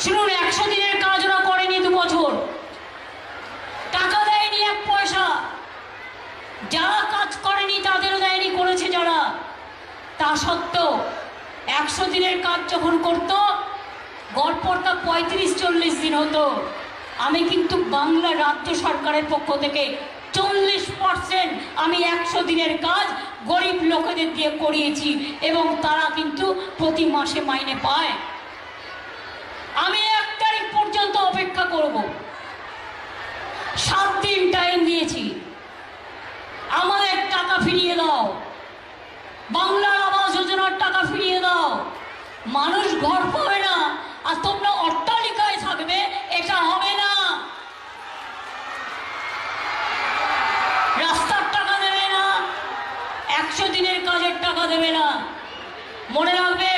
শুনুন, 100 দিনের কাজ ওরা করেনি 2 বছর, টাকা দেয়নি 1 পয়সা। যারা কাজ করেনি তাদেরও দেয়নি, করেছে যারা। তা সত্ত্বেও 100 দিনের কাজ যখন করত, গড়পড়তা 35-40 দিন হতো। আমি কিন্তু বাংলা রাজ্য সরকারের পক্ষ থেকে 40% আমি 100 দিনের কাজ গরিব লোকেদের দিয়ে করিয়েছি এবং তারা কিন্তু প্রতি মাসে মাইনে পায়। আমি 1 তারিখ পর্যন্ত অপেক্ষা করব। 7 দিন টাইম দিয়েছি, আমাদের টাকা ফিরিয়ে দাও, বাংলার আবাস যোজনার টাকা ফিরিয়ে দাও। মানুষ ঘর পাবে না আর তোমরা অট্টালিকায় থাকবে, এটা হবে না। রাস্তার টাকা দেবে না, 100 দিনের কাজের টাকা দেবে না। মনে রাখবে,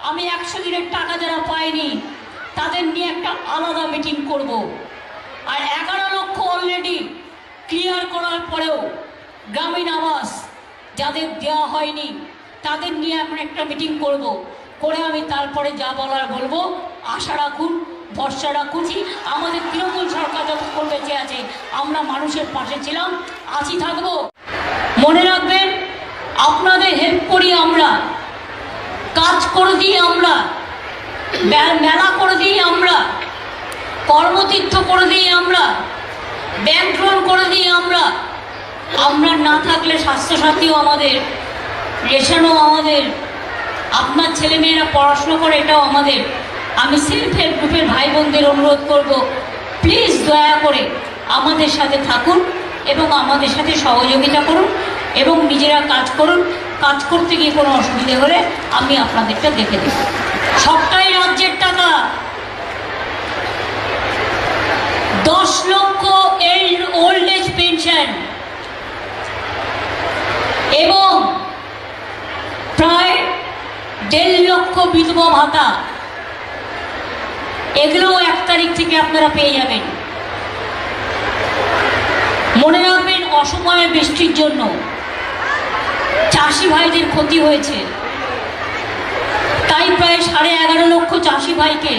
আমি 100 দিনের টাকা যারা পায়নি তাদের নিয়ে একটা আলাদা মিটিং করব। আর 11 লক্ষ অলরেডি ক্লিয়ার করার পরেও গ্রামীণ আবাস যাদের দেওয়া হয়নি তাদের নিয়ে এখন একটা মিটিং করব, করে আমি তারপরে যা বলার বলবো। আশা রাখুন, ভরসা রাখুন, আমাদের তৃণমূল সরকার যতক্ষণ বেঁচে আছে আমরা মানুষের পাশে ছিলাম, আছি, থাকবো। মনে রাখবেন, আপনাদের হেল্প করি আমরা, কাজ করে দিই আমরা, মেলা করে দিই আমরা, কর্মতীর্থ করে দিই আমরা, ব্যাংক লোন করে দিই আমরা। আমরা না থাকলে স্বাস্থ্যসাথীও আমাদের, রেশনও আমাদের, আপনার ছেলেমেয়েরা পড়াশুনো করে এটাও আমাদের। আমি সেলফ হেল্প গ্রুপের ভাই বোনদের অনুরোধ করব, প্লিজ দয়া করে আমাদের সাথে থাকুন এবং আমাদের সাথে সহযোগিতা করুন এবং নিজেরা কাজ করুন। কাজ করতে গিয়ে কোনো অসুবিধে হলে আমি আপনাদেরটা দেখে দেব। সবটাই রাজ্যের টাকা। 10 লক্ষ ওল্ড এজ পেনশন এবং প্রায় 1.5 লক্ষ বিধবা ভাতা, এগুলো 1 তারিখ থেকে আপনারা পেয়ে যাবেন। মনে রাখবেন, অসময়ে বৃষ্টির জন্য চাষি ভাইদের ক্ষতি হয়েছে, তাই প্রায় 11.5 লক্ষ চাষি ভাইকে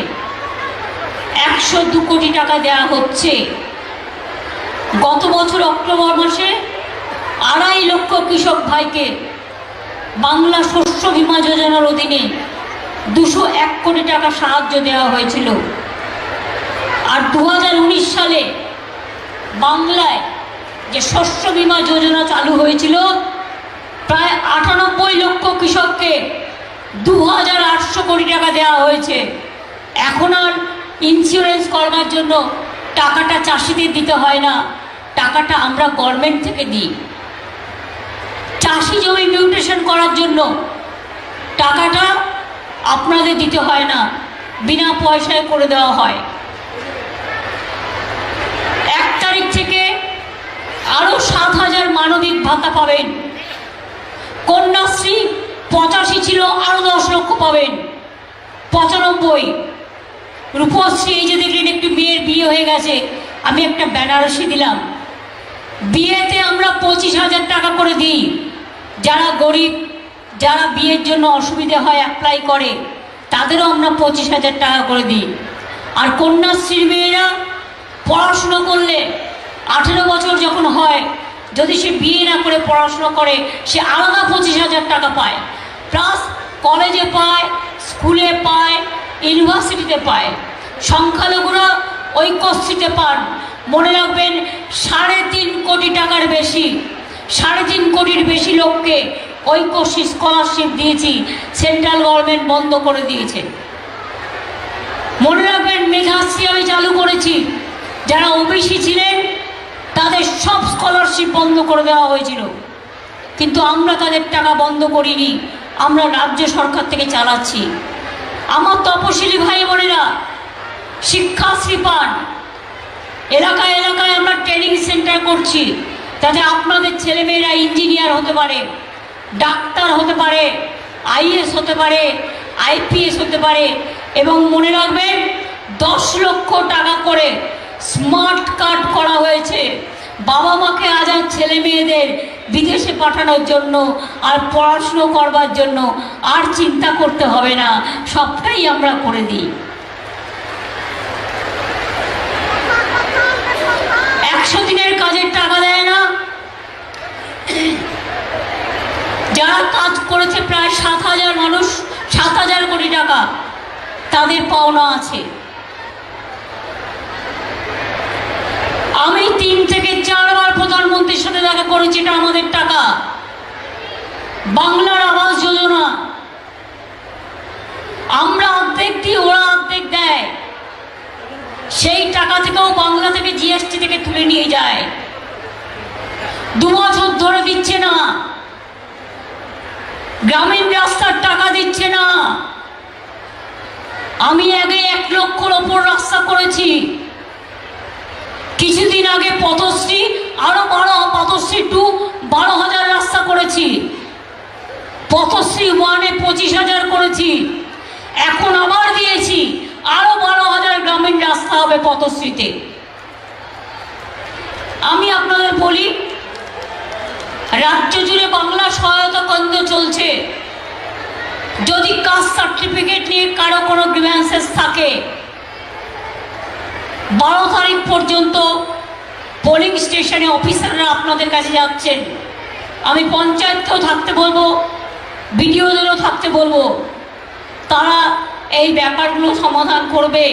102 কোটি টাকা দেওয়া হচ্ছে। গত বছর অক্টোবর মাসে 2.5 লক্ষ কৃষক ভাইকে বাংলা শস্য বীমা যোজনার অধীনে 201 কোটি টাকা সাহায্য দেওয়া হয়েছিল। আর 2019 সালে বাংলায় যে শস্য বীমা যোজনা চালু হয়েছিল, প্রায় 98 লক্ষ কৃষককে 2800 কোটি টাকা দেওয়া হয়েছে। এখন আর ইন্স্যুরেন্স করার জন্য টাকাটা চাষিদের দিতে হয় না, টাকাটা আমরা গভর্নমেন্ট থেকে দিই। চাষি জমি মিউটেশন করার জন্য টাকাটা আপনাদের দিতে হয় না, বিনা পয়সায় করে দেওয়া হয়। 1 তারিখ থেকে আরও 7,000 মানবিক ভাতা পাবেন। কন্যাশ্রী 85 ছিল, আরও 10 লক্ষ পাবেন, 95। রূপশ্রী, এই যে দেখলেন একটু মেয়ের বিয়ে হয়ে গেছে, আমি একটা বেনারসি দিলাম। বিয়েতে আমরা 25,000 টাকা করে দিই। যারা গরিব, যারা বিয়ের জন্য অসুবিধে হয় অ্যাপ্লাই করে, তাদেরও আমরা 25,000 টাকা করে দিই। আর কন্যাশ্রীর মেয়েরা পড়াশুনো করলে 18 বছর যখন হয়, যদি সে বিয়ে না করে পড়াশুনো করে, সে আলাদা 25,000 টাকা পায়, প্লাস কলেজে পায়, স্কুলে পায়, ইউনিভার্সিটিতে পায়। সংখ্যালঘুরা ঐক্যশ্রীতে পান। মনে রাখবেন, 3.5 কোটি টাকার বেশি, 3.5 কোটির বেশি লোককে ঐক্যশ্রী স্কলারশিপ দিয়েছি, সেন্ট্রাল গভর্নমেন্ট বন্ধ করে দিয়েছে। মনে রাখবেন, মেধাশ্রী আমি চালু করেছি। যারা ওবিসি ছিলেন তাদের সব স্কলারশিপ বন্ধ করে দেওয়া হয়েছিল, কিন্তু আমরা তাদের টাকা বন্ধ করিনি, আমরা রাজ্য সরকার থেকে চালাচ্ছি। আমার তপশিলি ভাই বোনেরা শিক্ষাশ্রী পান। এলাকায় এলাকায় আমরা ট্রেনিং সেন্টার করছি, যাতে আপনাদের ছেলেমেয়েরা ইঞ্জিনিয়ার হতে পারে, ডাক্তার হতে পারে, আইএস হতে পারে, আইপিএস হতে পারে। এবং মনে রাখবেন, 10 লক্ষ টাকা করে স্মার্ট কার্ড করা হয়েছে বাবা মাকে আজ ছেলে মেয়েদের বিদেশে পাঠানোর জন্য আর পড়াশুনো করবার জন্য। আর চিন্তা করতে হবে না, সবটাই আমরা করে দিই। টাকা তাদের পাওনা আছে। আমি 3 থেকে 4 বার প্রধানমন্ত্রীর সাথে দেখা করেছি, এটা আমাদের টাকা। বাংলার আবাস যোজনা আমরা অর্ধেক দিই, ওরা অর্ধেক দেয়। সেই টাকা থেকেও বাংলা থেকে জিএসটি থেকে তুলে নিয়ে যায়। 2 বছর ধরে দিচ্ছে না। গ্রামীণ রাস্তার টাকা দিচ্ছে না। আমি আগে 1 লক্ষর ওপর রাস্তা করেছি। কিছুদিন আগে পথশ্রী আরো পথশ্রী 2 12,000 রাস্তা করেছি। পথশ্রী 1-এ 25,000 করেছি। এখন আবার দিয়েছি, আরো 12,000 গ্রামীণ রাস্তা হবে পথশ্রীতে। আমি আপনাদের বলি, রাজ্য জুড়ে বাংলা সহায়তা কেন্দ্র চলছে। যদি কাস্ট সার্টিফিকেট নিয়ে কারো কোনো গ্রিভ্যান্সেস থাকে, 12 তারিখ পর্যন্ত পোলিং স্টেশনে অফিসাররা আপনাদের কাছে যাচ্ছেন। আমি পঞ্চায়েতকেও থাকতে বলবো, বিডিওদেরও থাকতে বলবো, তারা এই ব্যাপারগুলো সমাধান করবে।